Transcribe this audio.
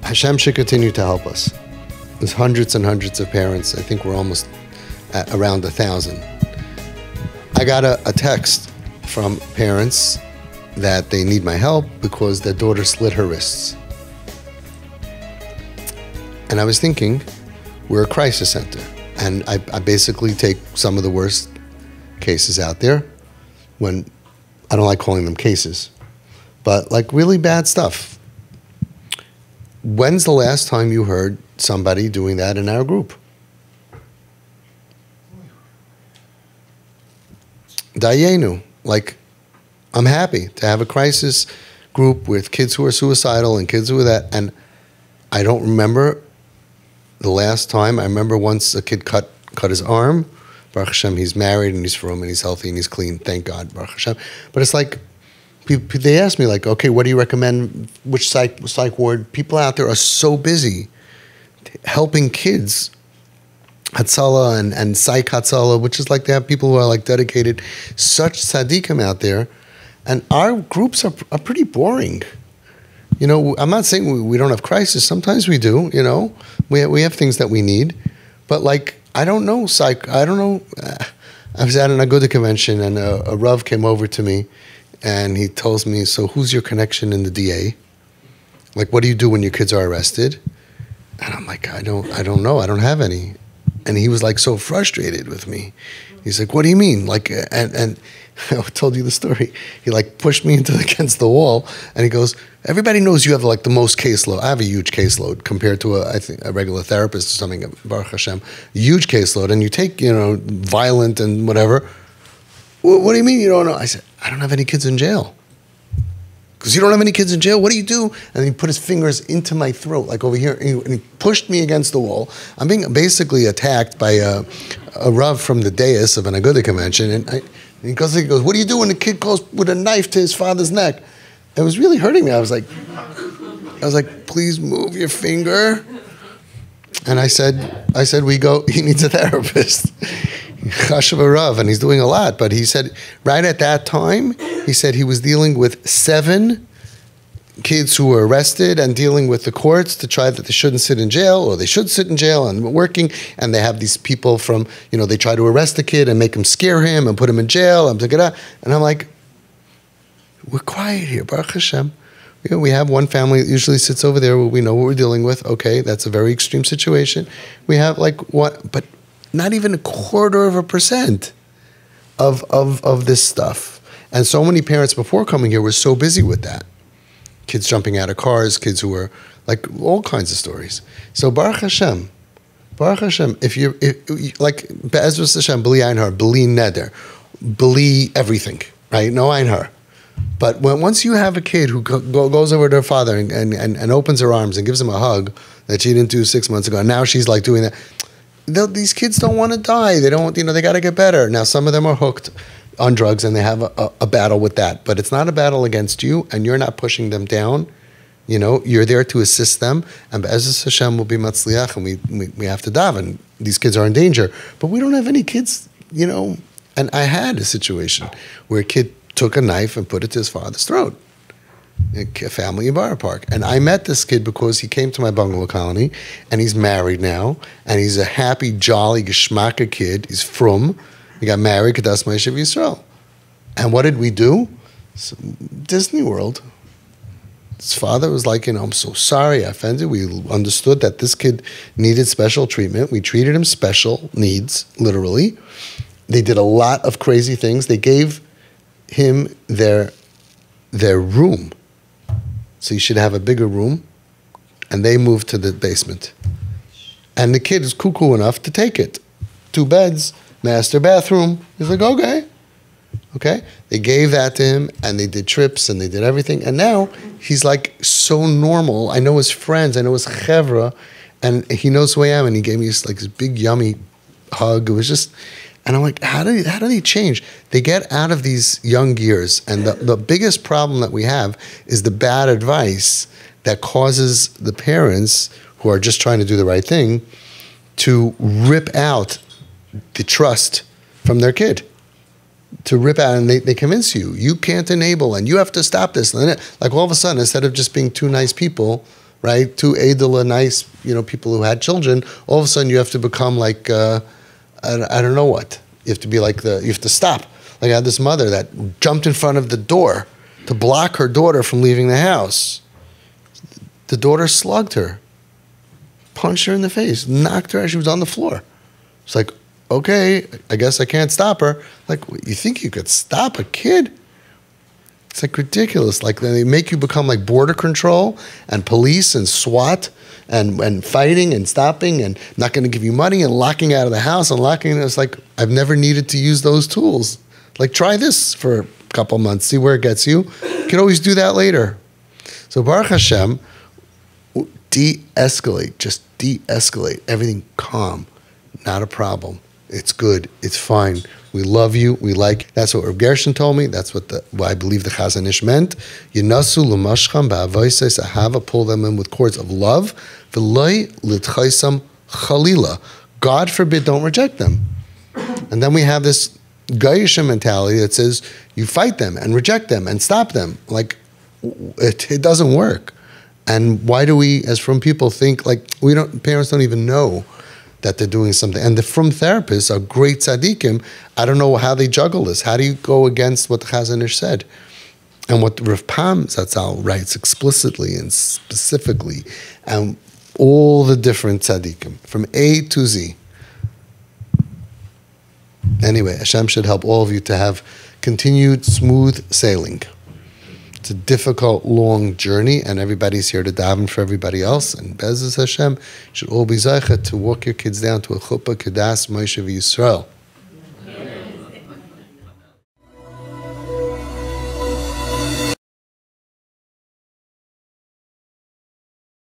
Hashem should continue to help us. There's hundreds and hundreds of parents. I think we're almost at around 1,000. I got a text from parents that they need my help because their daughter slit her wrists. And I was thinking, we're a crisis center. And I basically take some of the worst cases out there when, I don't like calling them cases, but like really bad stuff. When's the last time you heard somebody doing that in our group? Dayenu. Like, I'm happy to have a crisis group with kids who are suicidal and kids who are that. And I don't remember the last time. I remember once a kid cut his arm. Baruch Hashem, he's married and he's from and he's healthy and he's clean. Thank God, Baruch Hashem. But it's like, they ask me like, okay, what do you recommend? Which psych ward? People out there are so busy helping kids. Hatzalah and Psych Hatzalah, which is like they have people who are like dedicated, such tzaddikim out there. And our groups are pretty boring. You know, I'm not saying we don't have crisis. Sometimes we do, you know. We have things that we need. But like, I don't know, I don't know. I was at an Aguda convention and a Rav came over to me and he tells me, so who's your connection in the DA? Like, what do you do when your kids are arrested? And I'm like, I don't know. I don't have any. And he was like so frustrated with me. He's like, what do you mean? Like, and I told you the story. He like pushed me against the wall and he goes, everybody knows you have like the most caseload. I have a huge caseload compared to I think a regular therapist or something, Baruch Hashem, huge caseload. And you take, you know, violent and whatever. What do you mean you don't know? I said, I don't have any kids in jail. Because you don't have any kids in jail, what do you do? And he put his fingers into my throat, like over here, and he pushed me against the wall. I'm being basically attacked by a Rav from the dais of an Aguda convention, and he goes, what do you do when the kid goes with a knife to his father's neck? It was really hurting me. I was like, please move your finger. And I said, he needs a therapist. Chashav Rav, and he's doing a lot, but he said right at that time, he said he was dealing with 7 kids who were arrested and dealing with the courts to try that they shouldn't sit in jail or they should sit in jail and working, and they have these people from, you know, they try to arrest the kid and make him scare him and put him in jail, and I'm like, we're quiet here, Baruch Hashem. You know, we have one family that usually sits over there where we know what we're dealing with. Okay, that's a very extreme situation. We have like what, but not even 0.25% of this stuff. And so many parents before coming here were so busy with that. Kids jumping out of cars, kids who were like all kinds of stories. So Baruch Hashem, if like Be'ezras Hashem, B'li Ein Har, B'li Neder, B'li everything, right? No Ein Har. But once you have a kid who goes over to her father and opens her arms and gives him a hug that she didn't do 6 months ago, and now she's like doing that, these kids don't want to die. They don't, you know, they got to get better. Now, some of them are hooked on drugs and they have a battle with that, but it's not a battle against you and you're not pushing them down. You know, you're there to assist them, and Be'ezras Hashem will be matzliach, and we have to daven. These kids are in danger, but we don't have any kids, you know. And I had a situation where a kid took a knife and put it to his father's throat. A family in Borough Park. And I met this kid because he came to my bungalow colony, and he's married now, and he's a happy, jolly, geschmacka kid. He's frum. He got married, Kadas Ma'ashav Yisrael. And what did we do? So, Disney World. His father was like, you know, I'm so sorry I offended. We understood that this kid needed special treatment. We treated him special needs, literally. They did a lot of crazy things. They gave him their room. So you should have a bigger room. And they moved to the basement. And the kid is cuckoo enough to take it. 2 beds, master bathroom. He's like, okay. Okay? They gave that to him, and they did trips, and they did everything. And now he's like so normal. I know his friends. I know his chevra. And he knows who I am. And he gave me this big, yummy hug. It was just... And I'm like, how do they change? They get out of these young years, and the biggest problem that we have is the bad advice that causes the parents who are just trying to do the right thing to rip out the trust from their kid. To rip out, and they convince you can't enable, and you have to stop this. And then, like all of a sudden, instead of just being 2 nice people, right? Two Adela, nice, people who had children. All of a sudden, you have to become like, I don't know what. You have to be like you have to stop. Like I had this mother that jumped in front of the door to block her daughter from leaving the house. The daughter slugged her, punched her in the face, knocked her as she was on the floor. It's like, okay, I guess I can't stop her. Like, you think you could stop a kid? It's like ridiculous. Like they make you become like border control and police and SWAT and fighting and stopping and not going to give you money and locking out of the house and locking. It's like, I've never needed to use those tools. Like try this for a couple months, see where it gets you. You can always do that later. So Baruch Hashem, de-escalate, just de-escalate. Everything calm, not a problem. It's good, it's fine. We love you, we like. That's what Reb Gershon told me. That's what I believe the Chazon Ish meant. Yinasu l'mashcham ba'avoises ahava, pull them in with cords of love. V'loi l'tchaisam chalila. God forbid, don't reject them. And then we have this Gaisha mentality that says you fight them and reject them and stop them. Like, it doesn't work. And why do we, as from people, think like parents don't even know that they're doing something? And the from therapists are great tzaddikim. I don't know how they juggle this. How do you go against what the Chazon Ish said? And what Rav Pam Zatzal writes explicitly and specifically, and all the different tzaddikim, from A to Z. Anyway, Hashem should help all of you to have continued smooth sailing. It's a difficult, long journey, and everybody's here to daven for everybody else. And Be'ezus Hashem should all be zeicha to walk your kids down to a chuppah kedas Moshe v'Yisrael.